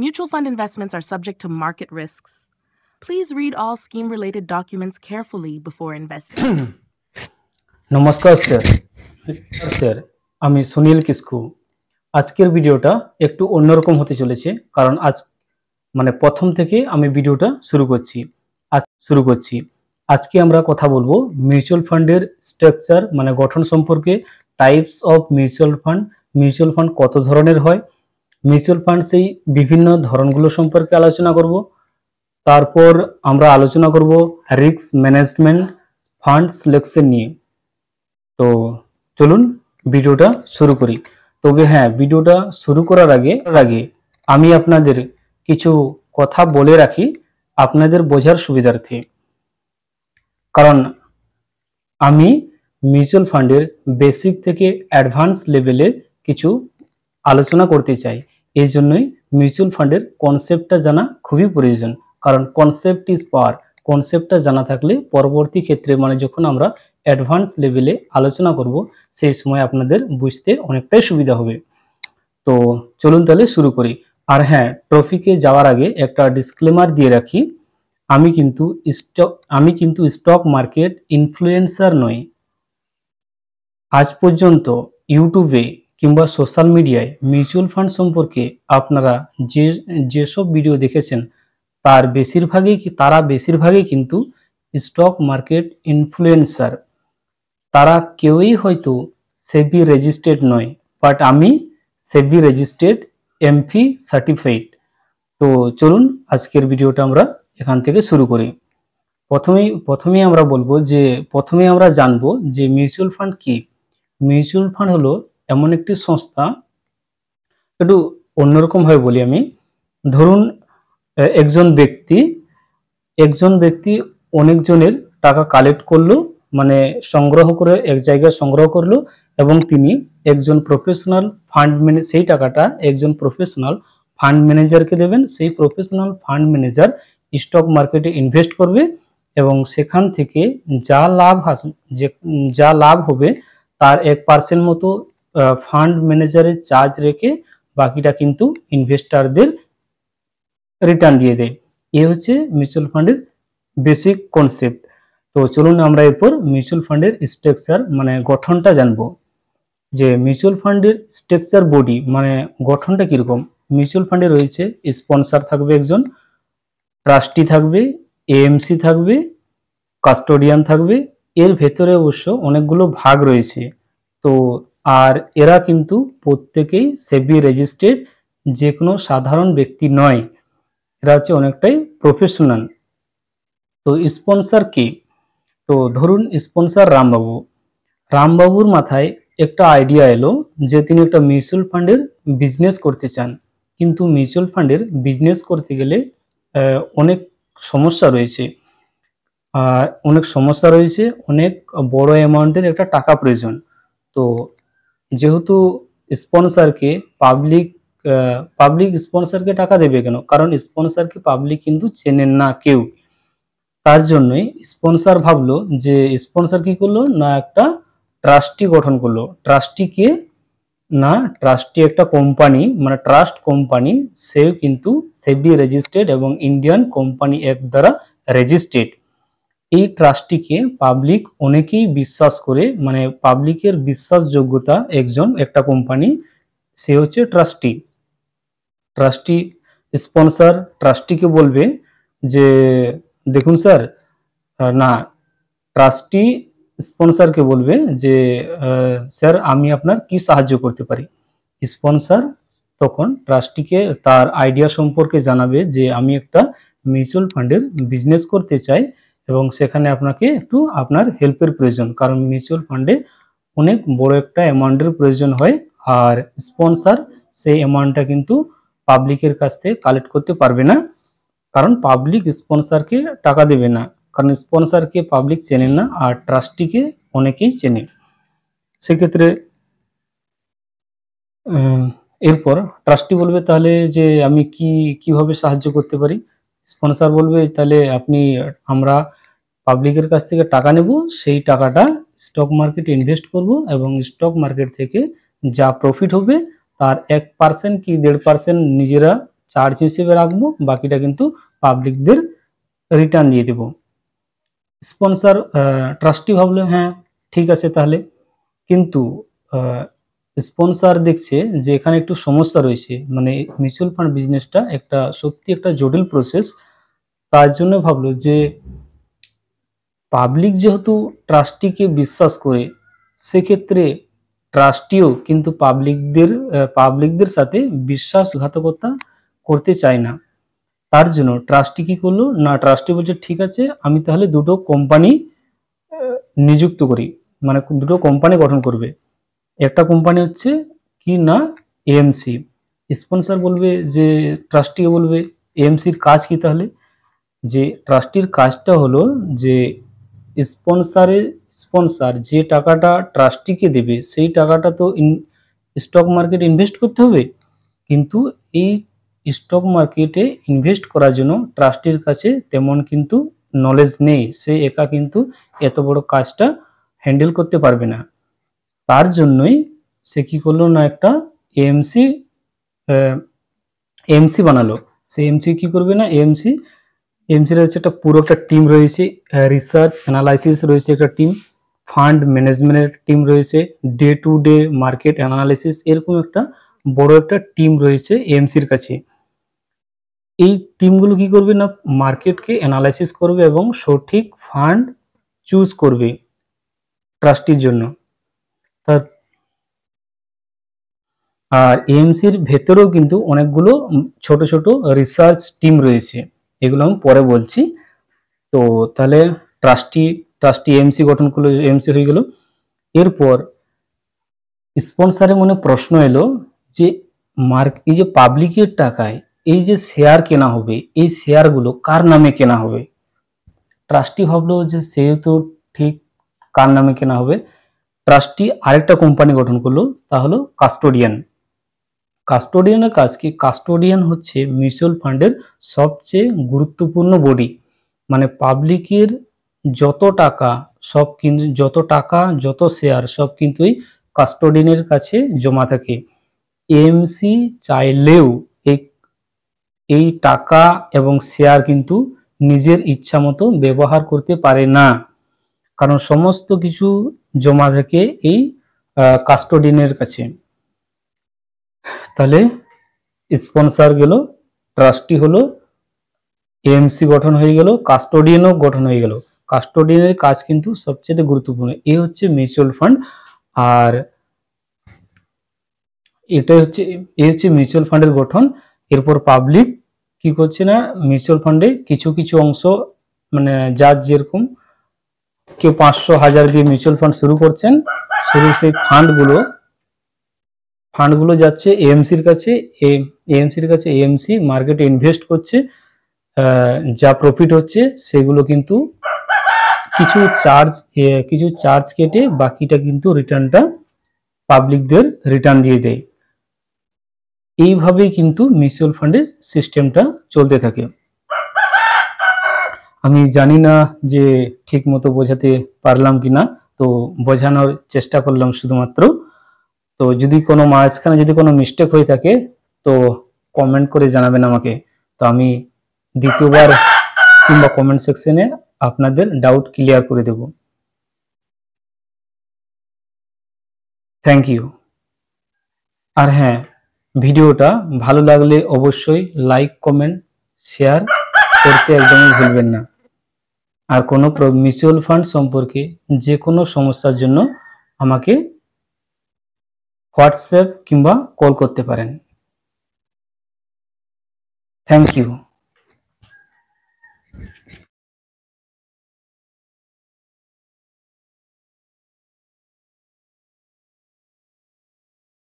Mutual fund investments are subject to market risks. Please read all scheme-related documents carefully before investing. নমস্কার sir আমি সুনীল কিসকু। আজকের ভিডিওটা একটু অন্যরকম হতে চলেছে, কারণ আজ প্রথম থেকে আমি ভিডিওটা শুরু করছি। আজকে আমরা কথা বলবো মিউচুয়াল ফান্ডের স্ট্রাকচার গঠন সম্পর্কে, টাইপস অফ মিউচুয়াল ফান্ড কত ধরনের হয়, মিউচুয়াল ফান্ড সেই বিভিন্ন ধরনগুলো সম্পর্কে আলোচনা করব। তারপর আমরা আলোচনা করব রিস্ক ম্যানেজমেন্ট, ফান্ড সিলেকশন নিয়ে। তো চলুন ভিডিওটা শুরু করি। তবে হ্যাঁ, ভিডিওটা শুরু করার আগে আমি আপনাদের কিছু কথা বলে রাখি আপনাদের বোঝার সুবিধার্থে, কারণ আমি মিউচুয়াল ফান্ডের বেসিক থেকে অ্যাডভান্স লেভেলে কিছু আলোচনা করতে চাই। এই জন্যই মিউচুয়াল ফান্ডের কনসেপ্টটা জানা খুবই প্রয়োজন, কারণ কনসেপ্ট ইজ পাওয়ার। কনসেপ্টটা জানা থাকলে পরবর্তী ক্ষেত্রে যখন আমরা অ্যাডভান্স লেভেলে আলোচনা করব, সেই সময় আপনাদের বুঝতে অনেকটাই সুবিধা হবে। তো চলুন তাহলে শুরু করি। আর হ্যাঁ, টপিকে যাওয়ার আগে একটা ডিসক্লেমার দিয়ে রাখি, আমি কিন্তু স্টক মার্কেট ইনফ্লুয়েন্সার নই। আজ পর্যন্ত ইউটিউবে কিংবা সোশ্যাল মিডিয়ায় মিউচুয়াল ফান্ড সম্পর্কে আপনারা যেসব ভিডিও দেখেছেন তারা বেশিরভাগই কিন্তু স্টক মার্কেট ইনফ্লুয়েন্সার। তারা কেউই হয়তো সেবি রেজিস্ট্রেড নয়, বাট আমি সেবি রেজিস্ট্রেড, এমফি সার্টিফাইড। তো চলুন আজকের ভিডিওটা আমরা এখান থেকে শুরু করি। প্রথমেই আমরা জানবো যে মিউচুয়াল ফান্ড কি। মিউচুয়াল ফান্ড হলো এমন একটি সংস্থা, একটু অন্যরকম ভাবে বলি আমি। ধরুন একজন ব্যক্তি অনেকজনের টাকা কালেক্ট করলো, সংগ্রহ করে এক জায়গায় সংগ্রহ করলো, এবং তিনি একজন প্রফেশনাল সেই টাকাটা একজন প্রফেশনাল ফান্ড ম্যানেজারকে দেবেন। সেই প্রফেশনাল ফান্ড ম্যানেজার স্টক মার্কেটে ইনভেস্ট করবে, এবং সেখান থেকে যা লাভ হবে তার 1% মতো ফান্ড ম্যানেজারের চার্জ রেখে বাকিটা কিন্তু ইনভেস্টারদের রিটার্ন দিয়ে দেয়। এই হচ্ছে মিউচুয়াল ফান্ডের বেসিক কনসেপ্ট। তো চলুন আমরা এরপর মিউচুয়াল ফান্ডের স্ট্রাকচার গঠনটা জানবো, যে মিউচুয়াল ফান্ডের স্ট্রাকচার বডি গঠনটা কিরকম। মিউচুয়াল ফান্ডে রয়েছে স্পন্সর থাকবে একজন, ট্রাস্টি থাকবে, এএমসি থাকবে, কাস্টোডিয়ান থাকবে। এর ভেতরে অবশ্য অনেকগুলো ভাগ রয়েছে। তো আর এরা কিন্তু প্রত্যেকেই সেবি রেজিস্ট্রেড, যে কোনো সাধারণ ব্যক্তি নয়, এরা হচ্ছে অনেকটাই প্রফেশনাল। তো স্পন্সর কি? তো ধরুন স্পন্সর রামবাবুর মাথায় একটা আইডিয়া এলো যে তিনি একটা মিউচুয়াল ফান্ডের বিজনেস করতে চান, কিন্তু মিউচুয়াল ফান্ডের বিজনেস করতে গেলে অনেক সমস্যা রয়েছে, অনেক বড় অ্যামাউন্টের একটা টাকা প্রয়োজন। তো যেহেতু স্পন্সরকে পাবলিক স্পন্সরকে টাকা দেবে কেন? কারণ স্পন্সরকে পাবলিক কিন্তু চেনেন না কেউ। তার জন্যই স্পন্সর ভাবলো যে স্পন্সর কি করলো না, একটা ট্রাস্টি গঠন করলো। ট্রাস্টি একটা কোম্পানি, ট্রাস্ট কোম্পানি, সেও কিন্তু সেবি রেজিস্ট্রেড এবং ইন্ডিয়ান কোম্পানি অ্যাক্ট দ্বারা রেজিস্ট্রেড। এই ট্রাস্টিকে পাবলিক অনেকেই বিশ্বাস করে, পাবলিকের বিশ্বাসযোগ্যতা একটা কোম্পানি, সে হচ্ছে ট্রাস্টি। স্পন্সর ট্রাস্টিকে বলবে যে দেখুন স্যার, না, ট্রাস্টি স্পন্সরকে বলবে যে স্যার আমি আপনার কি সাহায্য করতে পারি। স্পন্সর তখন ট্রাস্টিকে তার আইডিয়া সম্পর্কে জানাবে যে আমি একটা মিউচুয়াল ফান্ডের বিজনেস করতে চাই, এবং সেখানে আপনাকে একটু আপনার হেল্পের প্রয়োজন, কারণ মিউচুয়াল ফান্ডে অনেক বড় একটা অ্যামাউন্টের প্রয়োজন হয়। আর স্পন্সর সেই অ্যামাউন্টটা কিন্তু পাবলিকের কাছ থেকে কালেক্ট করতে পারবে না, কারণ পাবলিক স্পন্সরকে টাকা দেবে না, কারণ স্পন্সরকে পাবলিক চেনে না, আর ট্রাস্টিকে অনেকেই চেনে। সেক্ষেত্রে এরপর ট্রাস্টি বলবে তাহলে যে আমি কিভাবে সাহায্য করতে পারি। স্পন্সর বলবে তাহলে আমরা পাবলিকের কাছ থেকে টাকা নেব, সেই টাকাটা স্টক মার্কেটে ইনভেস্ট করব, এবং স্টক মার্কেট থেকে যা প্রফিট হবে তার 1% কি 1.5% নিজেরা চার্জ হিসেবে রাখবো, বাকিটা কিন্তু পাবলিকদের রিটার্ন দিয়ে দেব। স্পন্সর ট্রাস্টি ভাবলো হ্যাঁ ঠিক আছে তাহলে, কিন্তু স্পন্সর দেখছে যে এখানে একটু সমস্যা রয়েছে, মানে মিউচুয়াল ফান্ড বিজনেসটা সত্যি একটা জটিল প্রসেস। তার জন্য ভাবলো যে পাবলিক যেহেতু ট্রাস্টিকে বিশ্বাস করে, সেক্ষেত্রে ট্রাস্টিও কিন্তু পাবলিকদের সাথে বিশ্বাসঘাতকতা করতে চায় না। তার জন্য ট্রাস্টি কি করলো না, ট্রাস্টি বলছে ঠিক আছে আমি তাহলে দুটো কোম্পানি নিযুক্ত করি, মানে দুটো কোম্পানি গঠন করবে। একটা কোম্পানি হচ্ছে কি না এএমসি। স্পন্সর বলবে যে ট্রাস্টিকে বলবে এএমসির কাজ কি, তাহলে যে ট্রাস্টির কাজটা হলো যে স্পন্সর যে টাকাটা ট্রাস্টিকে দেবে সেই টাকাটা তো স্টক মার্কেটে ইনভেস্ট করতে হবে, কিন্তু এই স্টক মার্কেটে ইনভেস্ট করার জন্য ট্রাস্টির কাছে তেমন কিন্তু নলেজ নেই, সে একা কিন্তু এত বড় কাজটা হ্যান্ডেল করতে পারবে না। তার জন্যই সে কি করলো না একটা এএমসি বানালো। সে এমসি কি করবে না, এমসি রয়েছে একটা পুরো একটা টিম রয়েছে, রিসার্চ অ্যানালাইসিস রয়েছে একটা টিম, ফান্ড ম্যানেজমেন্টের টিম রয়েছে, day to day market analysis, এরকম একটা বড় একটা টিম রয়েছে এমসির কাছে। এই টিমগুলো কি করবে না, মার্কেটকে অ্যানালাইসিস করবে এবং সঠিক ফান্ড চুজ করবে ট্রাস্টির জন্য। আর এএমসির ভেতরেও কিন্তু অনেকগুলো ছোট ছোট রিসার্চ টিম রয়েছে, এগুলো আমি পরে বলছি। তো তাহলে ট্রাস্টি এএমসি গঠন করলো, এএমসি হয়ে গেল। এরপর স্পন্সরের মনে প্রশ্ন এলো যে এই যে পাবলিকের টাকায় এই যে শেয়ার কেনা হবে, এই শেয়ারগুলো কার নামে কেনা হবে। ট্রাস্টি ভাবলো যে সেহেতু ঠিক কার নামে কেনা হবে, ট্রাস্টি আরেকটা কোম্পানি গঠন করলো, তা হলো কাস্টোডিয়ান। কাস্টোডিয়ানের কাজ কি, কাস্টোডিয়ান হচ্ছে মিউচুয়াল ফান্ডের সবচেয়ে গুরুত্বপূর্ণ বডি, মানে পাবলিকের যত টাকা যত শেয়ার সব কিন্তু এই কাস্টোডিয়ানের কাছে জমা থাকে। এএমসি চাইলেও এই টাকা এবং শেয়ার কিন্তু নিজের ইচ্ছা মতো ব্যবহার করতে পারে না, কারণ সমস্ত কিছু জমা থাকে এই কাস্টোডিয়ানের কাছে। তাহলে স্পন্সর গেল, ট্রাস্টি হলো, এএমসি গঠন হয়ে গেল, কাস্টোডিয়ানও গঠন হয়ে গেল। কাস্টোডিয়ানের কাজ কিন্তু সবচেয়ে গুরুত্বপূর্ণ। এই হচ্ছে মিউচুয়াল ফান্ড, আর এই হচ্ছে মিউচুয়াল ফান্ডের গঠন। এরপর পাবলিক কি করছে না, মিউচুয়াল ফান্ডে কিছু কিছু অংশ, মানে যার যেরকম, কেউ 500,000 দিয়ে মিউচুয়াল ফান্ড শুরু করছেন, সেই ফান্ডগুলো যাচ্ছে এএমসির কাছে, এএমসি মার্কেটে ইনভেস্ট করছে, যা প্রফিট হচ্ছে সেগুলো কিন্তু কিছু চার্জ কেটে বাকিটা কিন্তু রিটার্নটা পাবলিকদের রিটার্ন দিয়ে দেয়। এইভাবেই কিন্তু মিউচুয়াল ফান্ডের সিস্টেমটা চলতে থাকে। আমি জানি না যে ঠিক মতো বোঝাতে পারলাম কিনা, তো বোঝানোর চেষ্টা করলাম শুধুমাত্র। তো যদি কোনো মাঝখানে যদি কোনো মিস্টেক হয়ে থাকে তো কমেন্ট করে জানাবেন আমাকে, তো আমি দ্বিতীয়বার কিংবা কমেন্ট সেকশনে আপনাদের ডাউট ক্লিয়ার করে দেব। Thank you. আর হ্যাঁ, ভিডিওটা ভালো লাগলে অবশ্যই লাইক কমেন্ট শেয়ার করতে একদমই ভুলবেন না। আর কোনো মিউচুয়াল ফান্ড সম্পর্কে যে কোনো সমস্যার জন্য আমাকে হোয়াটসঅ্যাপ কিংবা কল করতে পারেন। Thank you.